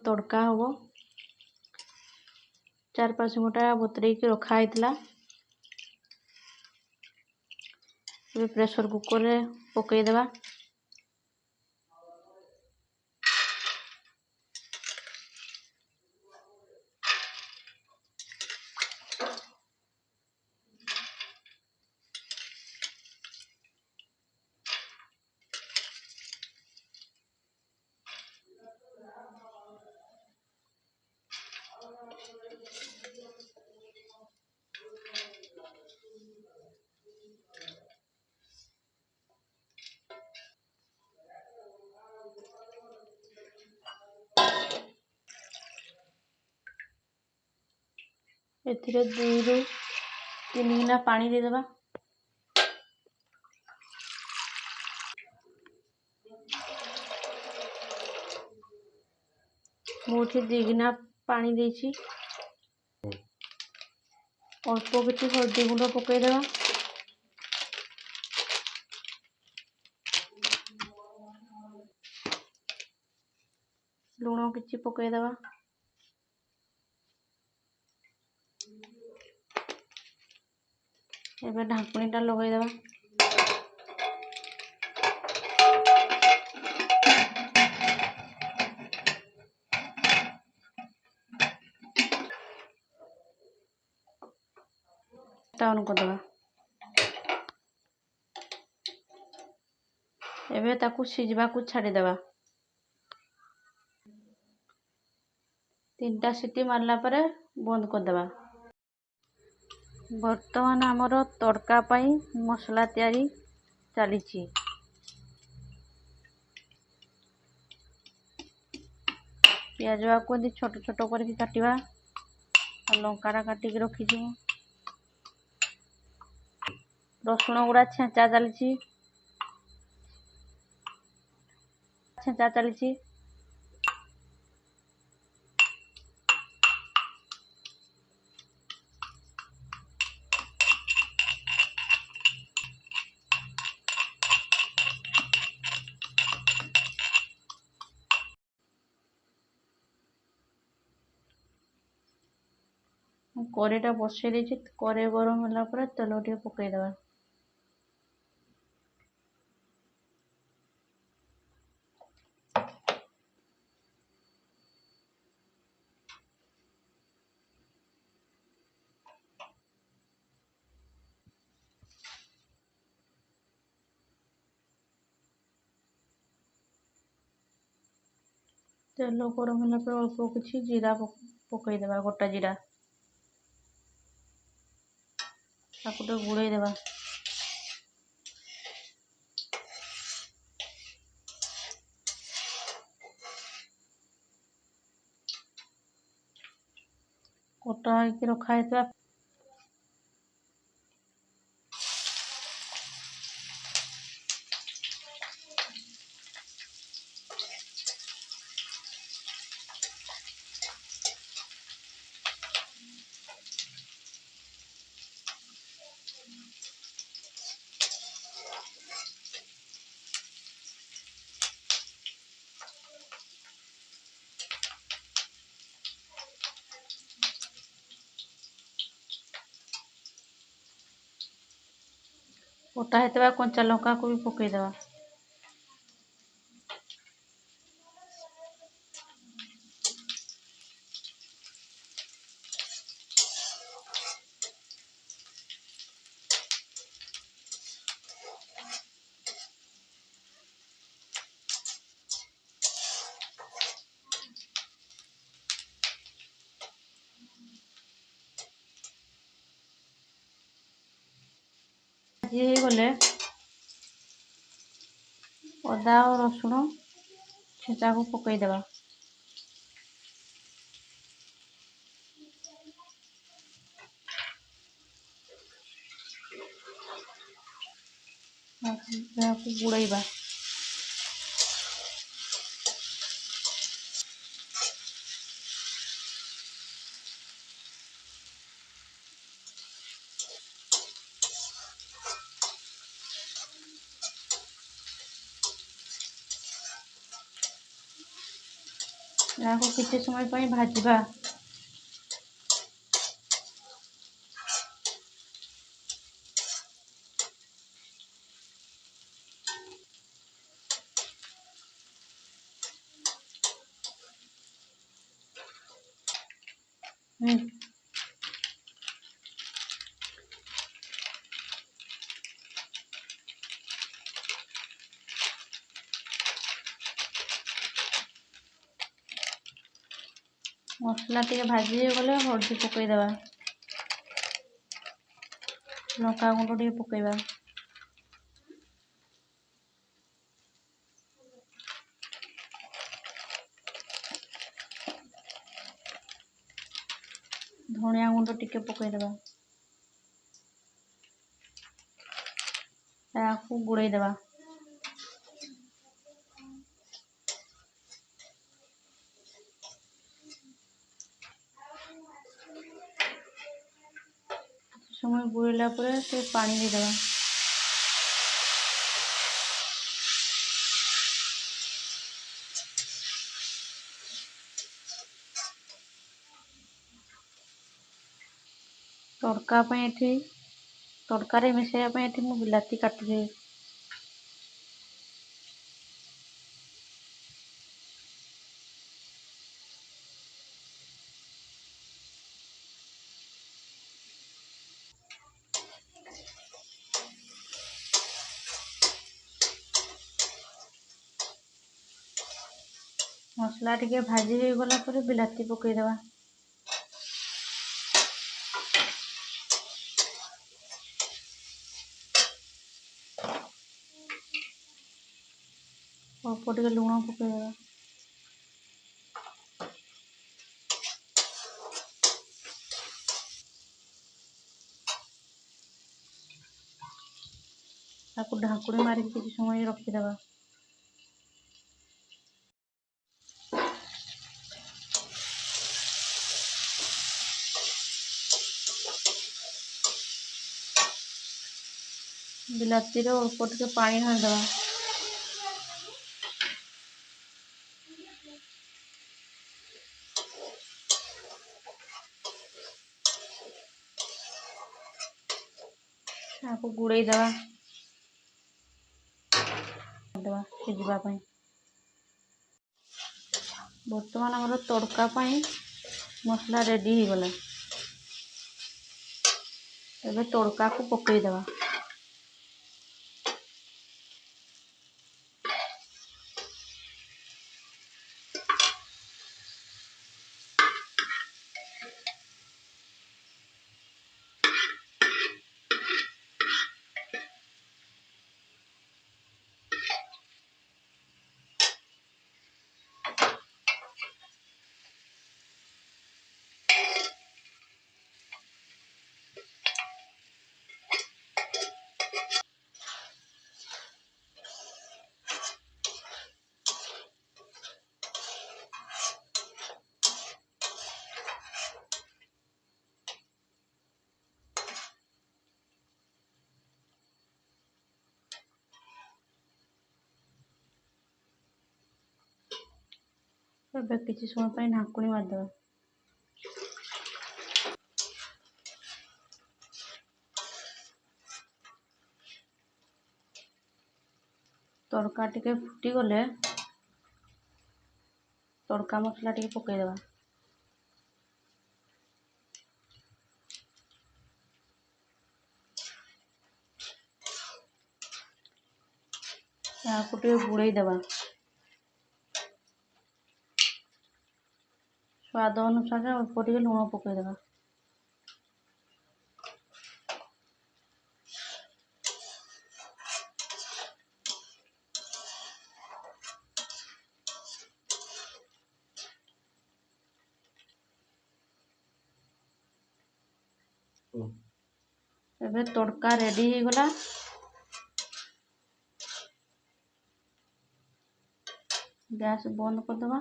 तड़का हम 4-5 घंटा बतरई के रखा है। प्रेशर कुकर रे पकईदेवा। एथिरे 2-3 गिना पानी देदेवा। मुझे 2 गिना पानी देछि। अल्प किसी हल्दी गुंड पकईदेवा। लुण किसी पकईदेवा। एबे ढांकुणीटा लगईदेवा। ऑन करदेवा। एबे ताकू सिझबा को छाड़ीदेवा। 3टा सीटी मारला परे बंद करदेवा। वर्तमान आमर तड़का पाई मसला तैयारी चली। पियाज को छोट छोट करके काटिबा। लंकाटा काटिक रखी। रसुण गुड़ा छेचा चली। करेटा बसई देछि। करे गरम होला पर तेल टे पकईदेवा। तेल गरम होला पर अल्प किछि जीरा पकईदेवा। गोटा जीरा ताकू तो गुड़े देवा। कटा होकर रखा है। कटा होता कंचा लंका को भी पकईदेवा। ये गले अदा और रसुण छेचा को पकईदेवा। गुड़ाइबा। याको किसी समय पर भाजवा। मसला टे भाजी गले हल्दी पकईदेवा, लंका गुंड टे पकईवा, धनिया गुंड टिके पकईदेवा, याको गुड़ेदेवा। समय गुड़ेला से पानी देदेवा। तड़का तड़कार मिसाइबा मु बिलाती काटुचे। मसला टे भाजी हो गला पर बिलाती पकईदेवा। अल्प टे लुण पकईदेवा। ढाकुड़ी मारिक किसी समय रखीदेवा। बिलाती अल्प टे पानी ढालदेवा। आपको गुड़ेदेवा सिझापी। बर्तमान आम तड़का मसला रेडी हो गला। एबे तड़का को पकईदेवा। किसी समय ढाकुणी मारदेवा। तड़का टे फुटी गले तड़का मसला टे पकईदेवा। याको टे गुड़ेदेवा। स्वाद अनुसार अल्प टे लुण पकईदेवा। एबे तड़का रेडी हो गला। गैस बंद करदेवा।